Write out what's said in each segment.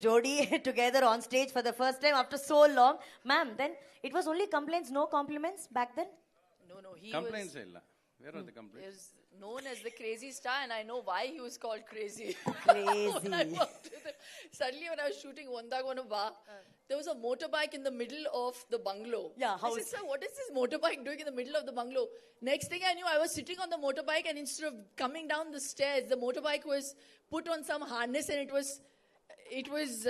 Jodi together on stage for the first time after so long. Ma'am, then it was only complaints, no compliments back then? No, he Complaints illa. Where are the complaints? was known as the crazy star, and I know why he was called crazy. Crazy. When I worked with him, suddenly, when I was shooting Vondagonu there was a motorbike in the middle of the bungalow. Yeah, I said, sir, what is this motorbike doing in the middle of the bungalow? Next thing I knew, I was sitting on the motorbike, and instead of coming down the stairs, the motorbike was put on some harness, and it was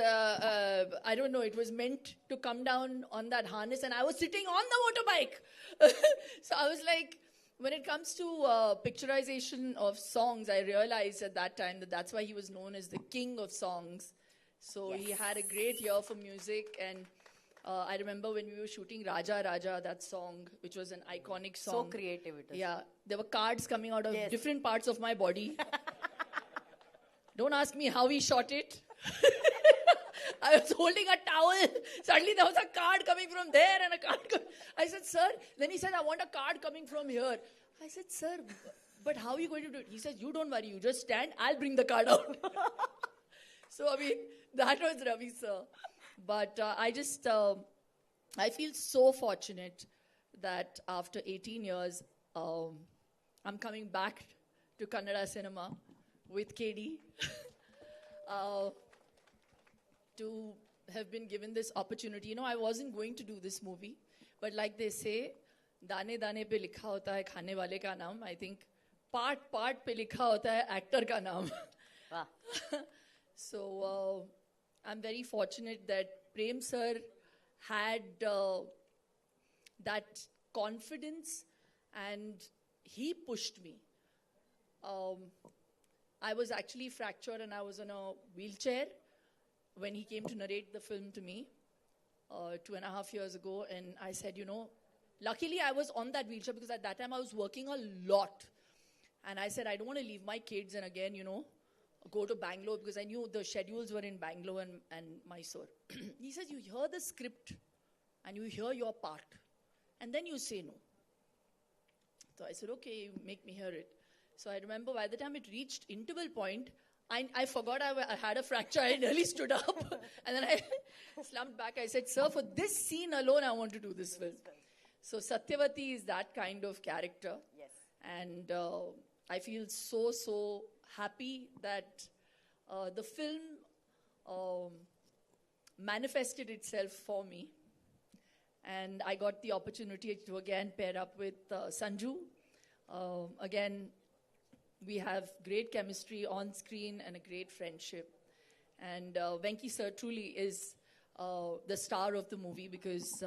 I don't know, it was meant to come down on that harness, and I was sitting on the motorbike. So I was like, when it comes to picturization of songs, I realized at that time that that's why he was known as the king of songs. So he had a great ear for music, and I remember when we were shooting Raja Raja, that song, which was an iconic song. So creative it was. Yeah, there were cards coming out of different parts of my body. Don't ask me how he shot it. I was holding a towel. Suddenly there was a card coming from there and a card I said, sir. Then he said, I want a card coming from here. I said, sir, but how are you going to do it? He says, you don't worry. You just stand. I'll bring the card out. So, I mean, that was Ravi, sir. But I feel so fortunate that after 18 years, I'm coming back to Kannada cinema with KD. To have been given this opportunity. You know, I wasn't going to do this movie, but like they say, दाने दाने पे लिखा होता है खाने वाले का नाम. I think part पे लिखा होता है actor का नाम. Wow. So I'm very fortunate that Prem sir had that confidence, and he pushed me. I was actually fractured, and I was on a wheelchair when he came to narrate the film to me 2.5 years ago. And I said, you know, luckily I was on that wheelchair because at that time I was working a lot. And I said, I don't want to leave my kids and again, you know, go to Bangalore, because I knew the schedules were in Bangalore and Mysore. He says, you hear the script and you hear your part and then you say no. So I said, okay, you make me hear it. So I remember by the time it reached interval point, I forgot I had a fracture. I nearly stood up. And then I slumped back. I said, sir, for this scene alone, I want to do this film. So Satyavati is that kind of character. Yes. And I feel so happy that the film manifested itself for me. And I got the opportunity to again pair up with Sanju. Again, we have great chemistry on screen and a great friendship. And Venki sir truly is the star of the movie, because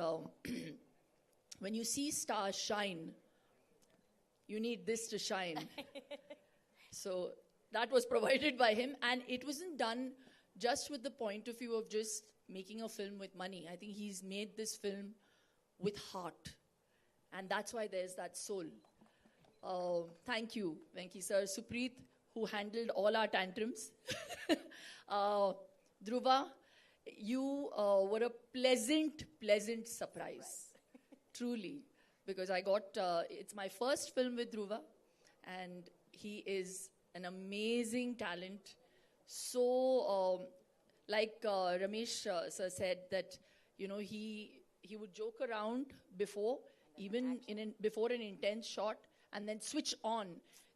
when you see stars shine, you need this to shine. So that was provided by him. And it wasn't done just with the point of view of just making a film with money. I think he's made this film with heart. And that's why there's that soul. Thank you, Venki sir. Supreet, who handled all our tantrums. Dhruva, you were a pleasant surprise. Truly. Because I got, it's my first film with Dhruva, and he is an amazing talent. So, like Ramesh sir said, that, you know, he would joke around before, even before an intense shot, and then switch on.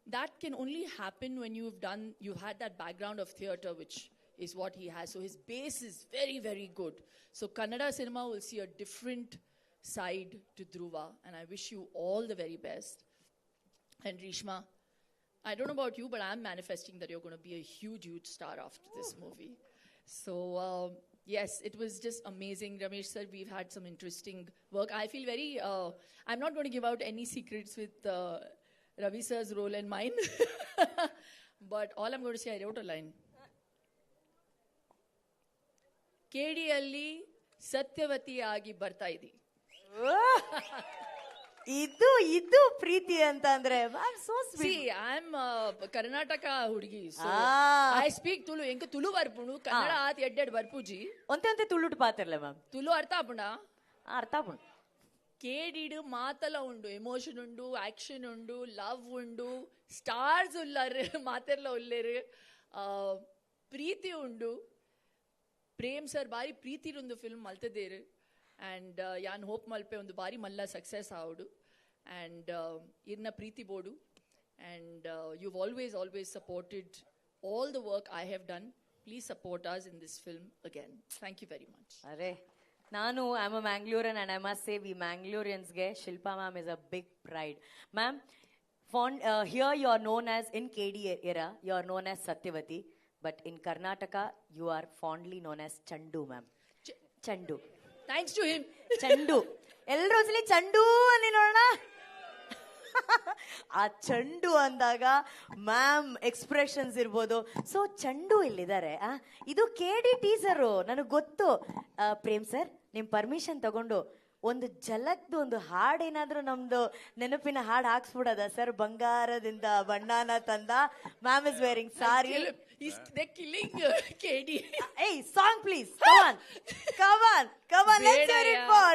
That can only happen when you've had that background of theatre, which is what he has. So his base is very, very good. So Kannada cinema will see a different side to Dhruva, and I wish you all the very best. And Rishma, I don't know about you, but I'm manifesting that you're going to be a huge star after this movie. So yes, it was just amazing. Ramesh sir, we've had some interesting work. I feel very, I'm not going to give out any secrets with Ravi sir's role and mine. But all I'm going to say, I wrote a line. KD-alli Satyavati agi barta idi. ಇದು ಪ್ರೀತಿ ಅಂತ ಅಂದ್ರೆ so sweet. See, I'm Karnataka hudgi. So I speak Tulu. Enka Tulu varpunu. Kannada aat edded varpuji. ಒಂತೆ ತುಳುಟು ಪಾತಿರ್ಲೆ ma'am. Tulu ಅರ್ಥ ಆಪುಂಡ? ಅರ್ಥ ಆಪುಂಡು. ಕೇಡಿಡು ಮಾತಲ ಉಂಡು, emotion ಉಂಡು, ಆಕ್ಷನ್ ಉಂಡು, ಲವ್ ಉಂಡು, ಸ್ಟಾರ್ಸ್ ಉಲ್ಲಾರು ಮಾತೆರ್ಲ ಉಲ್ಲೇರು, ಪ್ರೀತಿ ಉಂಡು. ಪ್ರೇಮ್ ಸರ್ ಬಾರಿ ಪ್ರೀತಿರೊಂದು ಫಿಲ್ಮ್ ಮಲ್ತದೇರು ಆ್ಯಂಡ್ ಯಾನ್ ಹೋಪ್ ಮಲ್ಪೆ ಒಂದು ಬಾರಿ ಮಲ್ಲ ಸಕ್ಸಸ್ ಆವಡು ಆ್ಯಂಡ್ ಇರ್ನ ಪ್ರೀತಿ ಬೋಡು and you've always supported all the work I have done. Please support us in this film again. Thank you very much. ಅರೆ ನಾನು I am a Mangalorean and I must say we ಮ್ಯಾಂಗ್ಳೂರಿಯನ್ಸ್ಗೆ Shilpa ma'am is a big pride ma'am here you are known as in KD era you are known as Satyavati but in Karnataka you are fondly known as Chandu ma'am. Chandu. Thanks to him. ಚಂಡು ಎಲ್ಲರೂ ಒಂದ್ಸಲಿ ಚಂಡು ಅಲ್ಲಿ ನೋಡೋಣ. ಆ ಚಂಡು ಅಂದಾಗ ma'am expressions ಇರ್ಬೋದು. ಸೊ ಚಂಡು ಇಲ್ಲಿದ್ದಾರೆ. ಇದು KD ಟೀಸರು ನನಗೆ ಗೊತ್ತು. ಪ್ರೇಮ್ ಸರ್ ನಿಮ್ ಪರ್ಮಿಷನ್ ತಗೊಂಡು ಒಂದು ಜಲಕ್ದು ಒಂದು ಹಾಡೇನಾದ್ರೂ ನಮ್ದು ನೆನಪಿನ ಹಾಡು ಹಾಕ್ಸ್ಬಿಡೋದ ಸರ್? ಬಂಗಾರದಿಂದ ಬಣ್ಣನ ತಂದ ma'am is varying sorry. They're killing KD. Hey, song please. Come on. Let's hear it for